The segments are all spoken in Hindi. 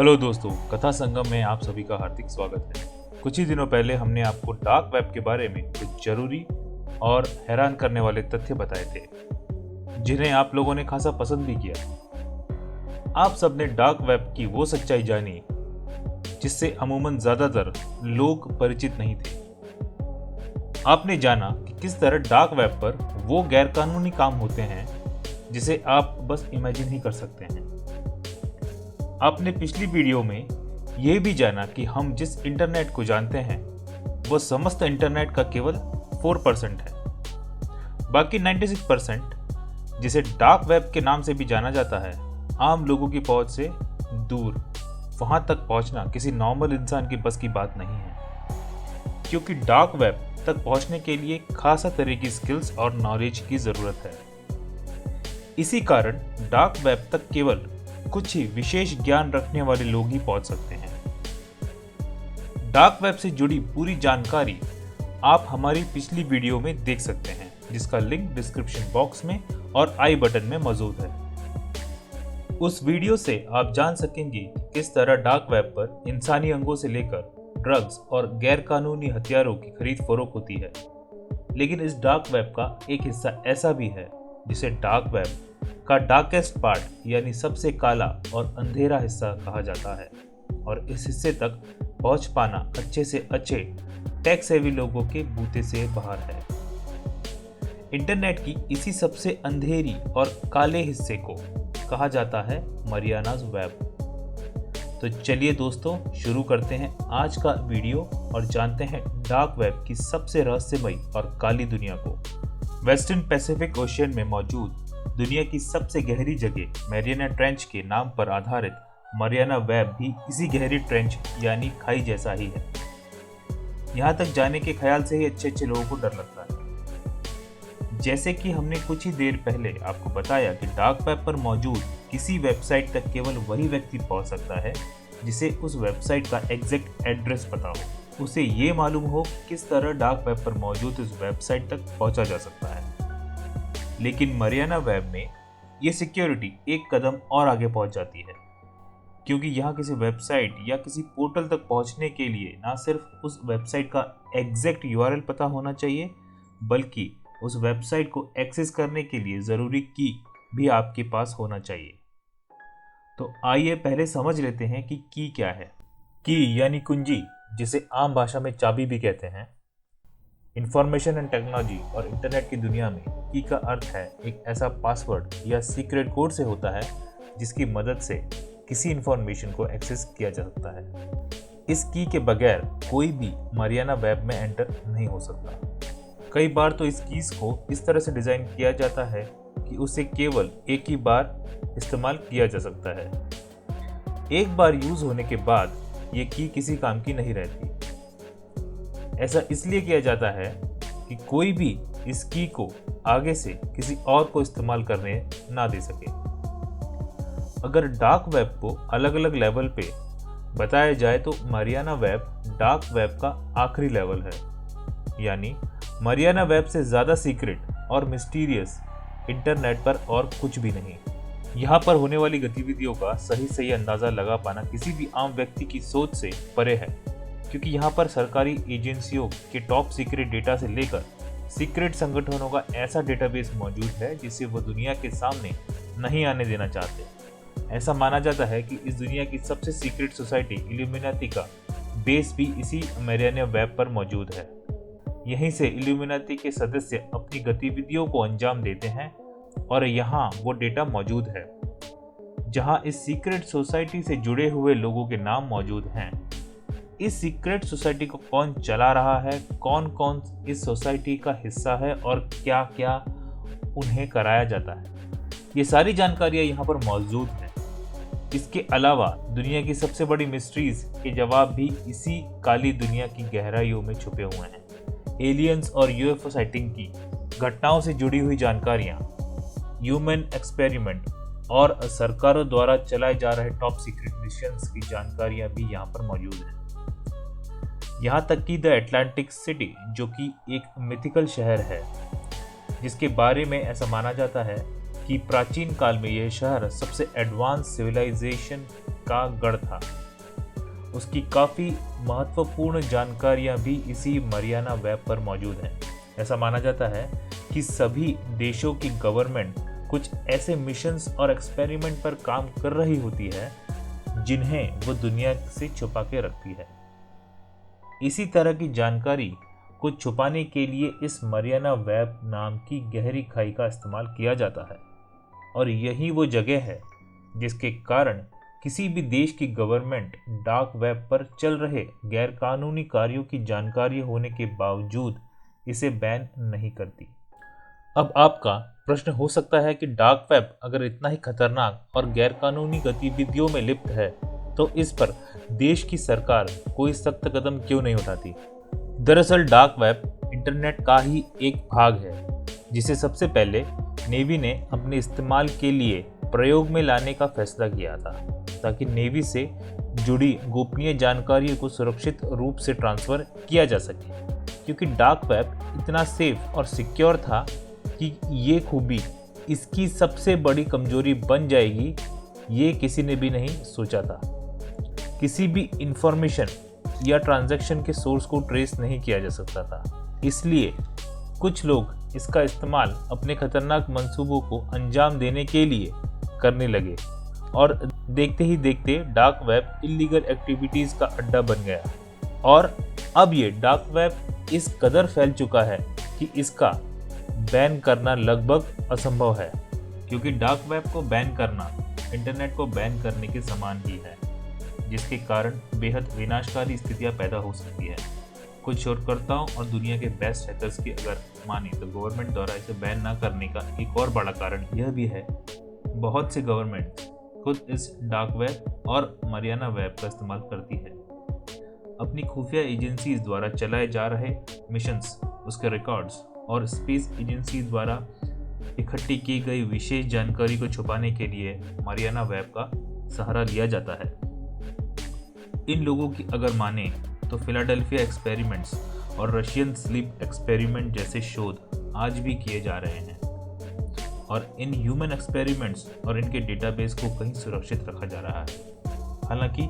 हेलो दोस्तों, कथा संगम में आप सभी का हार्दिक स्वागत है। कुछ ही दिनों पहले हमने आपको डार्क वेब के बारे में कुछ जरूरी और हैरान करने वाले तथ्य बताए थे, जिन्हें आप लोगों ने खासा पसंद भी किया। आप सबने डार्क वेब की वो सच्चाई जानी जिससे अमूमन ज्यादातर लोग परिचित नहीं थे। आपने जाना कि किस तरह डार्क वेब पर वो गैरकानूनी काम होते हैं जिसे आप बस इमेजिन ही कर सकते हैं। आपने पिछली वीडियो में यह भी जाना कि हम जिस इंटरनेट को जानते हैं वो समस्त इंटरनेट का केवल 4% है। बाकी 96% जिसे डार्क वेब के नाम से भी जाना जाता है, आम लोगों की पहुंच से दूर। वहां तक पहुंचना किसी नॉर्मल इंसान की बस की बात नहीं है, क्योंकि डार्क वेब तक पहुंचने के लिए खासा तरह की स्किल्स और नॉलेज की जरूरत है। इसी कारण डार्क वेब तक केवल कुछ ही विशेष ज्ञान रखने वाले लोग ही पहुंच सकते हैं। डार्क वेब से जुड़ी पूरी जानकारी आप हमारी पिछली वीडियो में देख सकते हैं, जिसका लिंक डिस्क्रिप्शन बॉक्स में और आई बटन में मौजूद है। उस वीडियो से आप जान सकेंगे कि किस तरह डार्क वेब पर इंसानी अंगों से लेकर ड्रग्स और गैरकानूनी हथियारों की खरीद फरोख्त होती है। लेकिन इस डार्क वेब का एक हिस्सा ऐसा भी है जिसे डार्क वेब का डार्केस्ट पार्ट यानी सबसे काला और अंधेरा हिस्सा कहा जाता है, और इस हिस्से तक पहुंच पाना अच्छे से अच्छे टेक सेवी लोगों के बूते से बाहर है। इंटरनेट की इसी सबसे अंधेरी और काले हिस्से को कहा जाता है मरियानाज वेब। तो चलिए दोस्तों, शुरू करते हैं आज का वीडियो और जानते हैं डार्क वेब की सबसे रहस्यमयी और काली दुनिया को। वेस्टर्न पैसिफिक ओशियन में मौजूद दुनिया की सबसे गहरी जगह मैरियाना ट्रेंच के नाम पर आधारित मरियाना वेब भी इसी गहरी ट्रेंच यानी खाई जैसा ही है। यहाँ तक जाने के ख्याल से ही अच्छे लोगों को डर लगता है। जैसे कि हमने कुछ ही देर पहले आपको बताया कि डार्क वेब पर मौजूद किसी वेबसाइट तक केवल वही व्यक्ति पहुंच सकता है जिसे उस वेबसाइट का एग्जैक्ट एड्रेस पता हो, उसे ये मालूम हो किस तरह डार्क वेब पर मौजूद उस वेबसाइट तक पहुंचा जा सकता है। लेकिन मरियाना वेब में ये सिक्योरिटी एक कदम और आगे पहुंच जाती है, क्योंकि यहाँ किसी वेबसाइट या किसी पोर्टल तक पहुंचने के लिए ना सिर्फ उस वेबसाइट का एग्जैक्ट यूआरएल पता होना चाहिए, बल्कि उस वेबसाइट को एक्सेस करने के लिए ज़रूरी की भी आपके पास होना चाहिए। तो आइए पहले समझ लेते हैं कि की क्या है। की यानी कुंजी, जिसे आम भाषा में चाबी भी कहते हैं। इंफॉर्मेशन एंड टेक्नोलॉजी और इंटरनेट की दुनिया में की का अर्थ है एक ऐसा पासवर्ड या सीक्रेट कोड से होता है जिसकी मदद से किसी इंफॉर्मेशन को एक्सेस किया जा सकता है। इस की के बगैर कोई भी मरियाना वेब में एंटर नहीं हो सकता। कई बार तो इस कीज को इस तरह से डिज़ाइन किया जाता है कि उसे केवल एक ही बार इस्तेमाल किया जा सकता है। एक बार यूज होने के बाद ये की किसी काम की नहीं रहती। ऐसा इसलिए किया जाता है कि कोई भी इस की को आगे से किसी और को इस्तेमाल करने ना दे सके। अगर डार्क वेब को अलग अलग लेवल पे बताया जाए तो मरियाना वेब डार्क वेब का आखिरी लेवल है, यानी मरियाना वेब से ज़्यादा सीक्रेट और मिस्टीरियस इंटरनेट पर और कुछ भी नहीं। यहाँ पर होने वाली गतिविधियों का सही अंदाज़ा लगा पाना किसी भी आम व्यक्ति की सोच से परे है, क्योंकि यहाँ पर सरकारी एजेंसियों के टॉप सीक्रेट डेटा से लेकर सीक्रेट संगठनों का ऐसा डेटाबेस मौजूद है जिसे वो दुनिया के सामने नहीं आने देना चाहते। ऐसा माना जाता है कि इस दुनिया की सबसे सीक्रेट सोसाइटी इल्यूमिनाती का बेस भी इसी मरियाना वेब पर मौजूद है। यहीं से इल्यूमिनाती के सदस्य अपनी गतिविधियों को अंजाम देते हैं और यहाँ वो डेटा मौजूद है जहाँ इस सीक्रेट सोसाइटी से जुड़े हुए लोगों के नाम मौजूद हैं। इस सीक्रेट सोसाइटी को कौन चला रहा है, कौन कौन इस सोसाइटी का हिस्सा है और क्या क्या उन्हें कराया जाता है, ये सारी जानकारियां यहाँ पर मौजूद हैं। इसके अलावा दुनिया की सबसे बड़ी मिस्ट्रीज के जवाब भी इसी काली दुनिया की गहराइयों में छुपे हुए हैं। एलियंस और यूएफओ साइटिंग की घटनाओं से जुड़ी हुई जानकारियां, ह्यूमन एक्सपेरिमेंट और सरकारों द्वारा चलाए जा रहे टॉप सीक्रेट मिशंस की जानकारियां भी यहाँ पर मौजूद हैं। यहाँ तक कि द एटलांटिक सिटी, जो कि एक मिथिकल शहर है, जिसके बारे में ऐसा माना जाता है कि प्राचीन काल में यह शहर सबसे एडवांस सिविलाइजेशन का गढ़ था। उसकी काफ़ी महत्वपूर्ण जानकारियां भी इसी मरियाना वेब पर मौजूद हैं। ऐसा माना जाता है कि सभी देशों की गवर्नमेंट कुछ ऐसे मिशंस और एक्सपेरिमेंट पर काम कर रही होती है जिन्हें वो दुनिया से छुपा के रखती है। इसी तरह की जानकारी को छुपाने के लिए इस मरियाना वेब नाम की गहरी खाई का इस्तेमाल किया जाता है, और यही वो जगह है जिसके कारण किसी भी देश की गवर्नमेंट डार्क वेब पर चल रहे गैरकानूनी कार्यों की जानकारी होने के बावजूद इसे बैन नहीं करती। अब आपका प्रश्न हो सकता है कि डार्क वेब अगर इतना ही खतरनाक और गैरकानूनी गतिविधियों में लिप्त है तो इस पर देश की सरकार कोई सख्त कदम क्यों नहीं उठाती। दरअसल डार्क वेब इंटरनेट का ही एक भाग है जिसे सबसे पहले नेवी ने अपने इस्तेमाल के लिए प्रयोग में लाने का फैसला किया था, ताकि नेवी से जुड़ी गोपनीय जानकारियों को सुरक्षित रूप से ट्रांसफर किया जा सके। क्योंकि डार्क वेब इतना सेफ और सिक्योर था कि ये खूबी इसकी सबसे बड़ी कमजोरी बन जाएगी, ये किसी ने भी नहीं सोचा था। किसी भी इंफॉर्मेशन या ट्रांजैक्शन के सोर्स को ट्रेस नहीं किया जा सकता था, इसलिए कुछ लोग इसका इस्तेमाल अपने खतरनाक मंसूबों को अंजाम देने के लिए करने लगे, और देखते ही देखते डार्क वेब इल्लीगल एक्टिविटीज का अड्डा बन गया। और अब ये डार्क वेब इस कदर फैल चुका है कि इसका बैन करना लगभग असंभव है, क्योंकि डार्क वेब को बैन करना इंटरनेट को बैन करने के समान ही है, जिसके कारण बेहद विनाशकारी स्थितियां पैदा हो सकती है। कुछ शोधकर्ताओं और दुनिया के बेस्ट हैकर्स की अगर माने तो गवर्नमेंट द्वारा इसे बैन न करने का एक और बड़ा कारण यह भी है, बहुत से गवर्नमेंट खुद इस डार्क वेब और मरियाना वेब का इस्तेमाल करती है। अपनी खुफिया एजेंसीज द्वारा चलाए जा रहे मिशंस, उसके रिकॉर्ड्स और स्पेस एजेंसी द्वारा इकट्ठी की गई विशेष जानकारी को छुपाने के लिए मरियाना वेब का सहारा लिया जाता है। इन लोगों की अगर माने तो फिलाडेल्फिया एक्सपेरिमेंट्स और रशियन स्लीप एक्सपेरिमेंट जैसे शोध आज भी किए जा रहे हैं, और इन ह्यूमन एक्सपेरिमेंट्स और इनके डेटाबेस को कहीं सुरक्षित रखा जा रहा है। हालांकि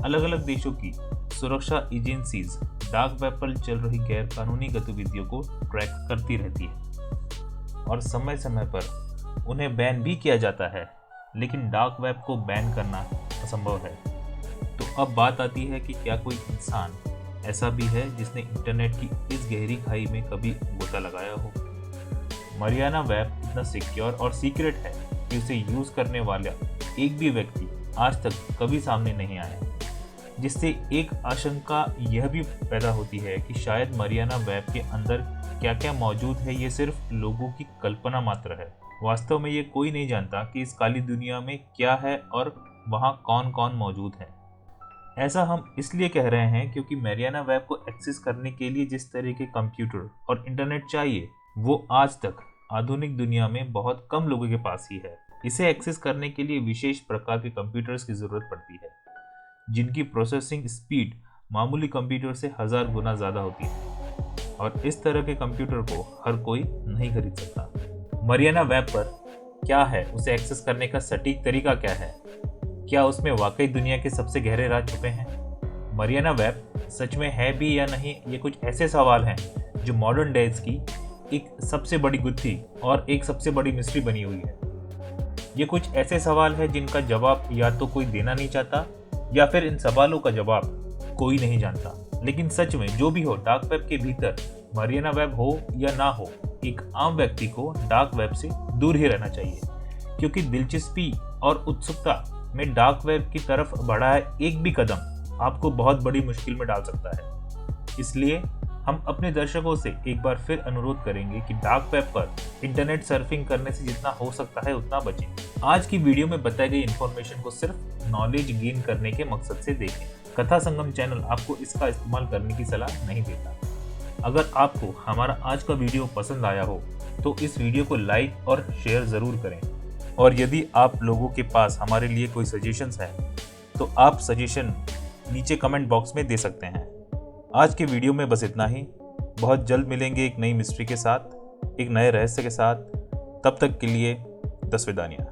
अलग अलग देशों की सुरक्षा एजेंसीज डार्क वेब पर चल रही गैर कानूनी गतिविधियों को ट्रैक करती रहती है और समय समय पर उन्हें बैन भी किया जाता है, लेकिन डार्क वेब को बैन करना असंभव है। तो अब बात आती है कि क्या कोई इंसान ऐसा भी है जिसने इंटरनेट की इस गहरी खाई में कभी गोता लगाया हो। मरियाना वेब इतना सिक्योर और सीक्रेट है कि उसे यूज करने वाला एक भी व्यक्ति आज तक कभी सामने नहीं आया, जिससे एक आशंका यह भी पैदा होती है कि शायद मरियाना वेब के अंदर क्या क्या मौजूद है ये सिर्फ लोगों की कल्पना मात्र है। वास्तव में ये कोई नहीं जानता कि इस काली दुनिया में क्या है और वहाँ कौन कौन मौजूद है। ऐसा हम इसलिए कह रहे हैं क्योंकि मरियाना वेब को एक्सेस करने के लिए जिस तरह के कंप्यूटर और इंटरनेट चाहिए वो आज तक आधुनिक दुनिया में बहुत कम लोगों के पास ही है। इसे एक्सेस करने के लिए विशेष प्रकार के कंप्यूटर्स की जरूरत पड़ती है, जिनकी प्रोसेसिंग स्पीड मामूली कंप्यूटर से 1000 गुना ज़्यादा होती है, और इस तरह के कंप्यूटर को हर कोई नहीं खरीद सकता। मरियाना वेब पर क्या है, उसे एक्सेस करने का सटीक तरीका क्या है, क्या उसमें वाकई दुनिया के सबसे गहरे राज छुपे हैं। मरियाना वेब सच में है भी या नहीं, ये कुछ ऐसे सवाल हैं जो मॉडर्न डेज की एक सबसे बड़ी गुत्थी और एक सबसे बड़ी मिस्ट्री बनी हुई है। ये कुछ ऐसे सवाल है जिनका जवाब या तो कोई देना नहीं चाहता या फिर इन सवालों का जवाब कोई नहीं जानता। लेकिन सच में जो भी हो, डार्क वेब के भीतर मरियाना वेब हो या ना हो, एक आम व्यक्ति को डार्क वेब से दूर ही रहना चाहिए, क्योंकि दिलचस्पी और उत्सुकता में डार्क वेब की तरफ बढ़ा है एक भी कदम आपको बहुत बड़ी मुश्किल में डाल सकता है। इसलिए हम अपने दर्शकों से एक बार फिर अनुरोध करेंगे कि डार्क वेब पर इंटरनेट सर्फिंग करने से जितना हो सकता है उतना बचें। आज की वीडियो में बताई गई इन्फॉर्मेशन को सिर्फ नॉलेज गेन करने के मकसद से देखें। कथा संगम चैनल आपको इसका इस्तेमाल करने की सलाह नहीं देता। अगर आपको हमारा आज का वीडियो पसंद आया हो तो इस वीडियो को लाइक और शेयर ज़रूर करें, और यदि आप लोगों के पास हमारे लिए कोई सजेशंस हैं तो आप सजेशन नीचे कमेंट बॉक्स में दे सकते हैं। आज के वीडियो में बस इतना ही। बहुत जल्द मिलेंगे एक नई मिस्ट्री के साथ, एक नए रहस्य के साथ। तब तक के लिए दसवेदानिया।